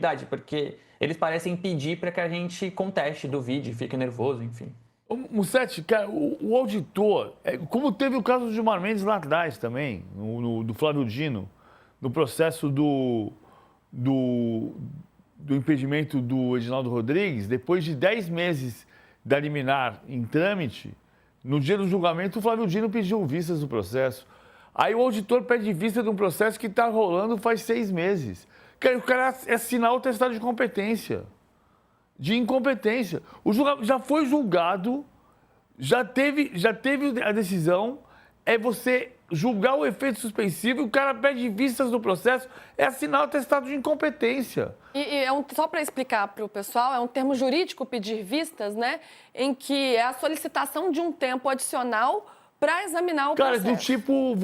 verdade, porque eles parecem pedir para que a gente conteste, duvide, fique nervoso, enfim. Ô, Mussetti, cara, o auditor, como teve o caso do Gilmar Mendes lá atrás também, do Flávio Dino, no processo do, do impedimento do Edinaldo Rodrigues, depois de 10 meses da liminar em trâmite, no dia do julgamento, o Flávio Dino pediu vistas do processo. Aí o auditor pede vista de um processo que está rolando faz 6 meses. O cara assinar o atestado de competência, de incompetência. Já foi julgado, já teve a decisão, é você julgar o efeito suspensivo e o cara pede vistas do processo, é assinar o atestado de incompetência. Só para explicar para o pessoal, é um termo jurídico pedir vistas, né? Em que é a solicitação de um tempo adicional para examinar o processo. Cara, do tipo,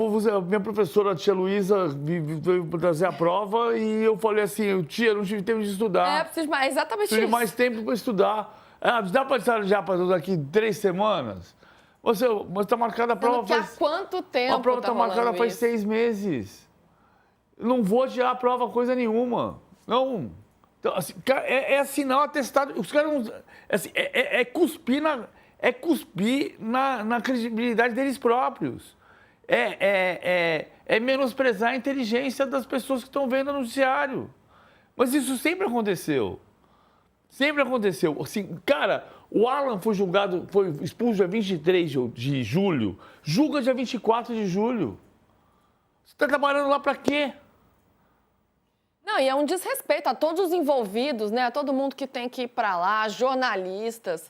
minha professora, a tia Luísa, veio trazer a prova e eu falei assim, tia, eu não tive tempo de estudar. Preciso mais, exatamente preciso de isso. mais tempo para estudar. Dá para ensaiar para daqui 3 semanas? Mas está marcada a prova faz... Há quanto tempo a prova está marcada faz 6 meses. Eu não vou adiar a prova coisa nenhuma. Não. Então, assim, é assinar o atestado. Os caras não... Assim, cuspir na credibilidade deles próprios. É menosprezar a inteligência das pessoas que estão vendo o noticiário. Mas isso sempre aconteceu. Sempre aconteceu. Assim, cara, o Alan foi julgado, foi expulso dia 23 de julho. Julga dia 24 de julho. Você está trabalhando lá para quê? Não, e é um desrespeito a todos os envolvidos, né? A todo mundo que tem que ir para lá, jornalistas,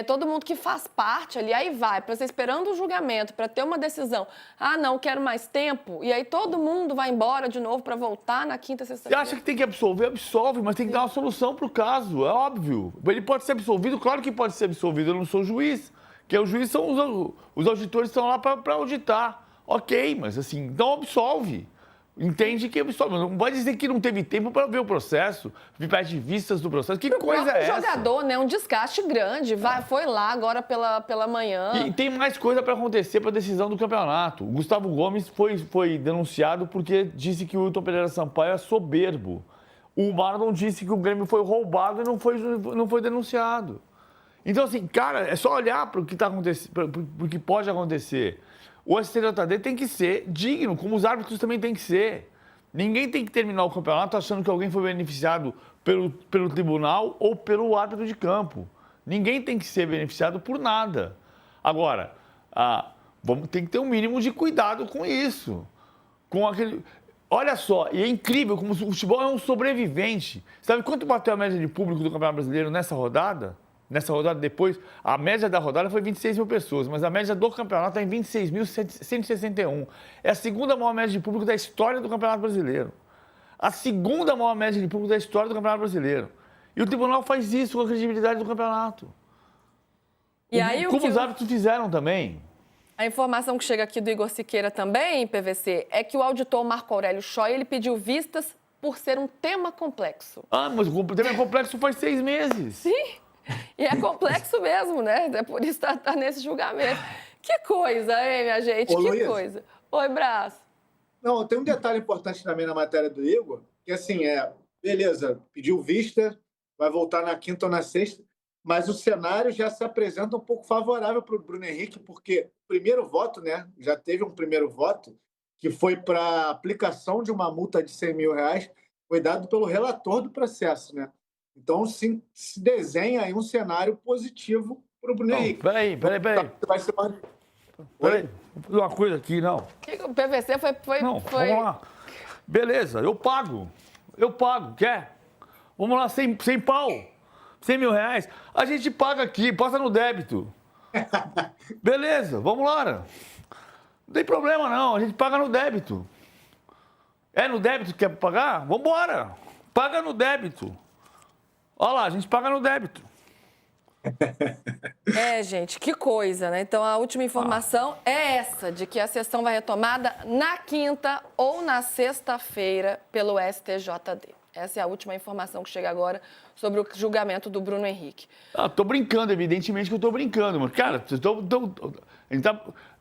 todo mundo que faz parte ali. Aí vai, para você esperando o julgamento, para ter uma decisão. Ah, não, quero mais tempo. E aí todo mundo vai embora de novo para voltar na quinta, sexta-feira. Você acha que tem que absolver? Absolve, mas tem que dar uma solução para o caso, é óbvio. Ele pode ser absolvido? Claro que pode ser absolvido, eu não sou juiz. Porque os juízes são os auditores estão lá para auditar. Ok, mas assim, então absolve. Entende que absolve. Não vai dizer que não teve tempo para ver o processo, pede vistas do processo. Que coisa é essa? O jogador, né? Um desgaste grande. Foi lá agora pela manhã. E tem mais coisa para acontecer para a decisão do campeonato. O Gustavo Gomes foi denunciado porque disse que o Wilton Pereira Sampaio é soberbo. O Marlon disse que o Grêmio foi roubado e não foi denunciado. Então, assim, cara, é só olhar para o que está acontecendo, para o que pode acontecer. O STJD tem que ser digno, como os árbitros também tem que ser. Ninguém tem que terminar o campeonato achando que alguém foi beneficiado pelo tribunal ou pelo árbitro de campo. Ninguém tem que ser beneficiado por nada. Agora, tem que ter um mínimo de cuidado com isso. Olha só, e é incrível como o futebol é um sobrevivente. Sabe quanto bateu a média de público do Campeonato Brasileiro nessa rodada? Nessa rodada depois, a média da rodada foi 26 mil pessoas, mas a média do campeonato está em 26.161. É a segunda maior média de público da história do Campeonato Brasileiro. A segunda maior média de público da história do Campeonato Brasileiro. E o tribunal faz isso com a credibilidade do campeonato. E aí, como os árbitros fizeram também. A informação que chega aqui do Igor Siqueira também, PVC, é que o auditor Marco Aurélio Choi, ele pediu vistas por ser um tema complexo. Mas o tema complexo faz 6 meses. Sim. E é complexo mesmo, né? É por isso que tá nesse julgamento. Que coisa, hein, minha gente? Que Luiz. coisa. Oi, Brás. Não, tem um detalhe importante também na matéria do Igor, que assim, beleza, pediu vista, vai voltar na quinta ou na sexta, mas o cenário já se apresenta um pouco favorável para o Bruno Henrique, porque o primeiro voto, né, já teve um primeiro voto, que foi para aplicação de uma multa de R$100 mil, foi dado pelo relator do processo, né? Então, se desenha aí um cenário positivo para o Bruno Henrique. Peraí. Vai ser uma... Peraí, vou fazer uma coisa aqui, não. O PVC foi... Não, vamos lá. Beleza, eu pago. Quer? Vamos lá, 100 pau. R$100 mil. A gente paga aqui, passa no débito. Beleza, vamos lá. Não tem problema, não. A gente paga no débito. É no débito que quer pagar? Vamos embora. Paga no débito. Olha lá, a gente paga no débito. Gente, que coisa, né? Então, a última informação é essa, de que a sessão vai retomada na quinta ou na sexta-feira pelo STJD. Essa é a última informação que chega agora sobre o julgamento do Bruno Henrique. Tô brincando, evidentemente que eu tô brincando, mas, cara,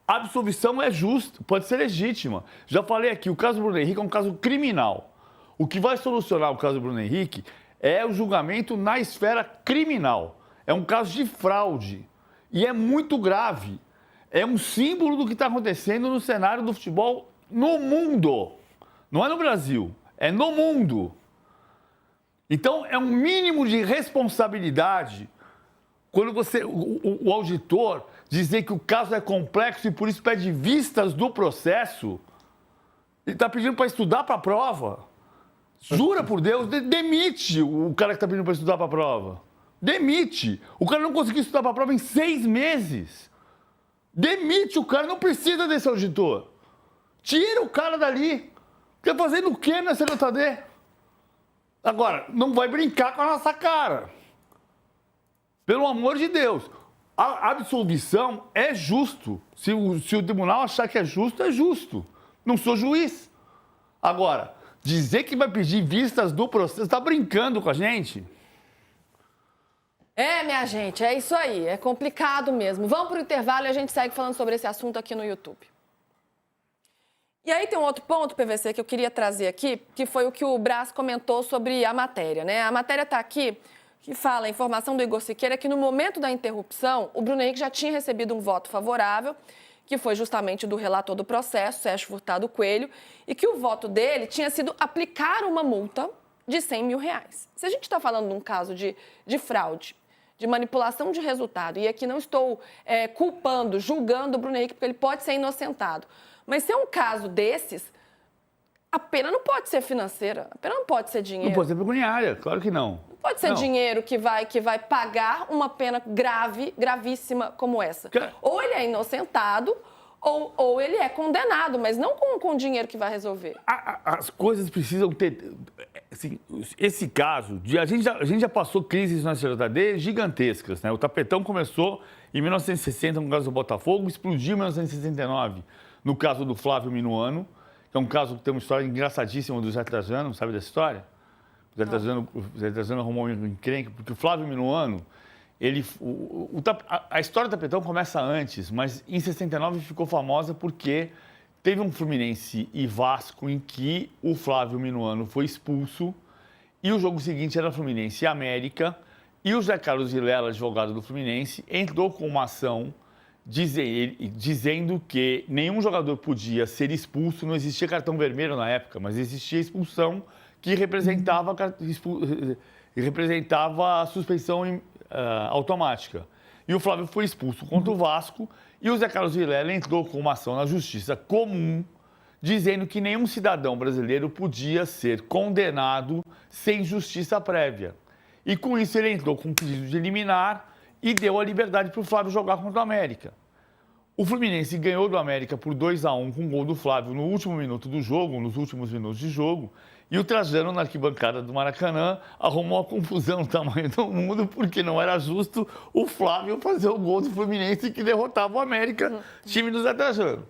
a absolvição é justa, pode ser legítima. Já falei aqui, o caso do Bruno Henrique é um caso criminal. O que vai solucionar o caso do Bruno Henrique É o julgamento na esfera criminal. É um caso de fraude. E é muito grave. É um símbolo do que está acontecendo no cenário do futebol no mundo. Não é no Brasil, é no mundo. Então, é um mínimo de responsabilidade quando o auditor dizer que o caso é complexo e por isso pede vistas do processo. Ele está pedindo para estudar para a prova. Jura por Deus, demite o cara que está pedindo para estudar para a prova. Demite. O cara não conseguiu estudar para a prova em 6 meses. Demite o cara, não precisa desse auditor. Tira o cara dali. Está fazendo o quê na STJD? Agora, não vai brincar com a nossa cara. Pelo amor de Deus. A absolvição é justo. Se o tribunal achar que é justo, é justo. Não sou juiz. Agora, dizer que vai pedir vistas do processo, está brincando com a gente? É, minha gente, é isso aí. É complicado mesmo. Vamos para o intervalo e a gente segue falando sobre esse assunto aqui no YouTube. E aí tem um outro ponto, PVC, que eu queria trazer aqui, que foi o que o Braz comentou sobre a matéria, né? A matéria está aqui, que fala, a informação do Igor Siqueira, que no momento da interrupção, o Bruno Henrique já tinha recebido um voto favorável, que foi justamente do relator do processo, Sérgio Furtado Coelho, e que o voto dele tinha sido aplicar uma multa de R$100 mil. Se a gente está falando de um caso de fraude, de manipulação de resultado, e aqui não estou culpando, julgando o Bruno Henrique, porque ele pode ser inocentado, mas se é um caso desses, a pena não pode ser financeira, a pena não pode ser dinheiro. Não pode ser pecuniária, claro que não. Não pode ser dinheiro que vai pagar uma pena gravíssima como essa. Ou ele é inocentado, ou ele é condenado, mas não com dinheiro que vai resolver. As coisas precisam ter... Assim, esse caso, a gente já passou crises na STJD gigantescas, né? O tapetão começou em 1960 no caso do Botafogo, explodiu em 1969 no caso do Flávio Minuano, que é um caso que tem uma história engraçadíssima do Zé Trajano, sabe dessa história? O Zé Trajano arrumou um encrenque, porque o Flávio Minuano, a história do tapetão começa antes, mas em 69 ficou famosa porque teve um Fluminense e Vasco em que o Flávio Minuano foi expulso e o jogo seguinte era Fluminense e América e o José Carlos Vilela, advogado do Fluminense, entrou com uma ação dizendo que nenhum jogador podia ser expulso, não existia cartão vermelho na época, mas existia expulsão que representava a suspensão automática. E o Flávio foi expulso contra o Vasco e o Zé Carlos Vilela entrou com uma ação na Justiça Comum dizendo que nenhum cidadão brasileiro podia ser condenado sem justiça prévia. E com isso ele entrou com um pedido de liminar e deu a liberdade para o Flávio jogar contra o América. O Fluminense ganhou do América por 2-1 com um gol do Flávio no último minuto do jogo, nos últimos minutos de jogo, e o Trajano, na arquibancada do Maracanã, arrumou uma confusão do tamanho do mundo, porque não era justo o Flávio fazer o gol do Fluminense que derrotava o América, time do Zé Trajano.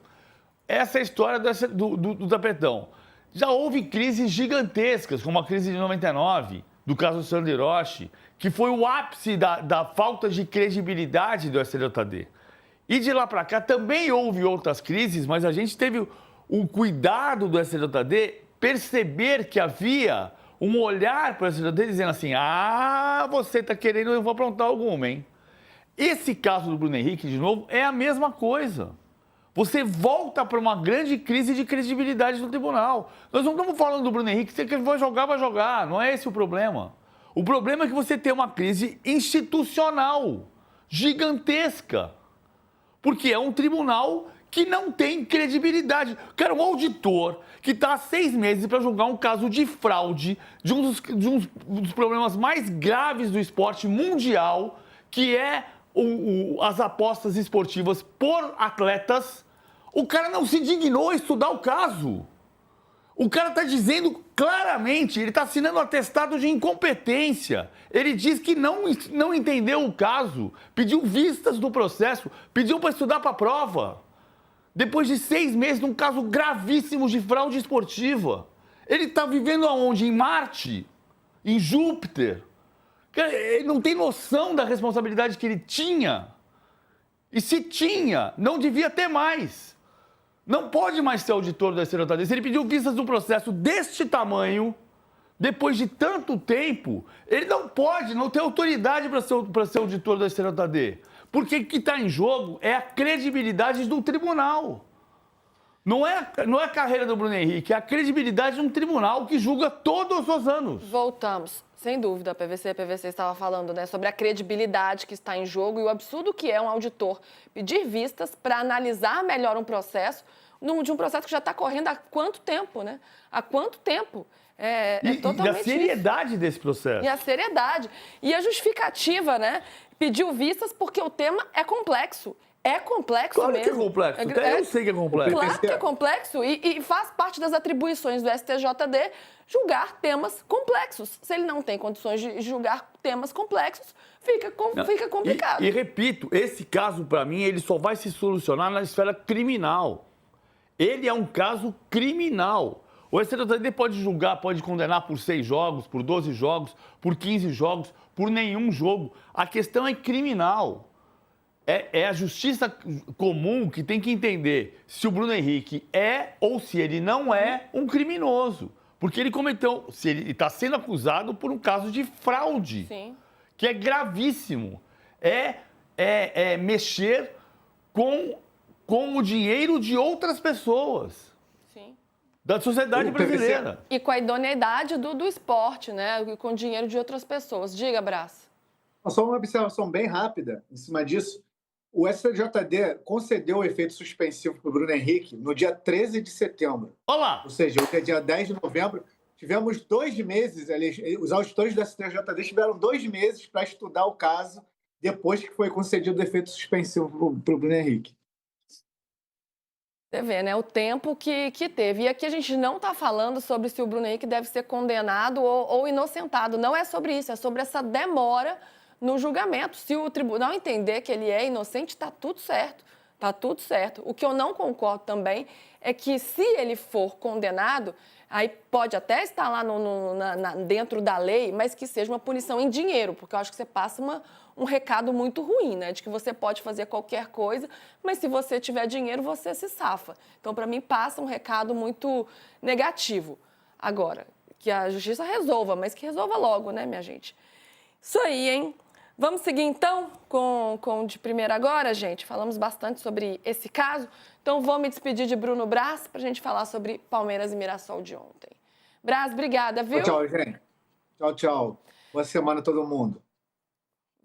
Essa é a história do tapetão. Já houve crises gigantescas, como a crise de 99, do caso Sandro Hiroshi, que foi o ápice da falta de credibilidade do STJD. E de lá para cá também houve outras crises, mas a gente teve o cuidado do STJD perceber que havia um olhar para o STJD dizendo assim, você está querendo, eu vou aprontar alguma, hein? Esse caso do Bruno Henrique, de novo, é a mesma coisa. Você volta para uma grande crise de credibilidade do tribunal. Nós não estamos falando do Bruno Henrique, se ele vai jogar, não é esse o problema. O problema é que você tem uma crise institucional gigantesca, porque é um tribunal que não tem credibilidade. Cara, um auditor que está há 6 meses para julgar um caso de fraude de um dos problemas mais graves do esporte mundial, que é as apostas esportivas por atletas, o cara não se dignou a estudar o caso. O cara está dizendo claramente, ele está assinando um atestado de incompetência. Ele diz que não entendeu o caso, pediu vistas do processo, pediu para estudar para a prova. Depois de 6 meses, num caso gravíssimo de fraude esportiva. Ele está vivendo aonde? Em Marte? Em Júpiter? Ele não tem noção da responsabilidade que ele tinha. E se tinha, não devia ter mais. Não pode mais ser auditor da STJD. Se ele pediu vistas do processo deste tamanho, depois de tanto tempo, ele não tem autoridade para ser auditor da STJD. Porque o que está em jogo é a credibilidade do tribunal. Não é a carreira do Bruno Henrique, é a credibilidade de um tribunal que julga todos os anos. Voltamos. Sem dúvida, a PVC estava falando, né, sobre a credibilidade que está em jogo e o absurdo que é um auditor pedir vistas para analisar melhor um processo, de um processo que já está correndo há quanto tempo, né? Há quanto tempo? E a seriedade desse processo. E a seriedade. E a justificativa, né? Pediu vistas porque o tema é complexo. É complexo claro mesmo. Que é complexo. Eu sei que é complexo. Claro que é complexo e faz parte das atribuições do STJD julgar temas complexos. Se ele não tem condições de julgar temas complexos, fica complicado. E repito, esse caso, para mim, ele só vai se solucionar na esfera criminal. Ele é um caso criminal. O STJD pode julgar, pode condenar por 6 jogos, por 12 jogos, por 15 jogos, por nenhum jogo. A questão é criminal. É a justiça comum que tem que entender se o Bruno Henrique é ou se ele não é um criminoso. Porque ele cometeu, se ele está sendo acusado por um caso de fraude, Sim. que é gravíssimo. Mexer com o dinheiro de outras pessoas. Sim. Da sociedade brasileira. E com a idoneidade do esporte, né? E com o dinheiro de outras pessoas. Diga, Brás. Só uma observação bem rápida em cima disso. O STJD concedeu o efeito suspensivo para o Bruno Henrique no dia 13 de setembro. Olá! Ou seja, hoje é dia 10 de novembro. Tivemos 2 meses, os auditores do STJD tiveram 2 meses para estudar o caso depois que foi concedido o efeito suspensivo para o Bruno Henrique. Você vê, né? O tempo que teve. E aqui a gente não está falando sobre se o Bruno Henrique deve ser condenado ou inocentado. Não é sobre isso, é sobre essa demora no julgamento. Se o tribunal entender que ele é inocente, está tudo certo. Está tudo certo. O que eu não concordo também é que, se ele for condenado, aí pode até estar lá dentro da lei, mas que seja uma punição em dinheiro, porque eu acho que você passa um recado muito ruim, né? De que você pode fazer qualquer coisa, mas se você tiver dinheiro, você se safa. Então, para mim, passa um recado muito negativo. Agora, que a justiça resolva, mas que resolva logo, né, minha gente? Isso aí, hein? Vamos seguir, então, com de primeira agora, gente. Falamos bastante sobre esse caso. Então, vou me despedir de Bruno Brás para a gente falar sobre Palmeiras e Mirassol de ontem. Brás, obrigada, viu? Tchau, gente. Tchau, tchau. Boa semana a todo mundo.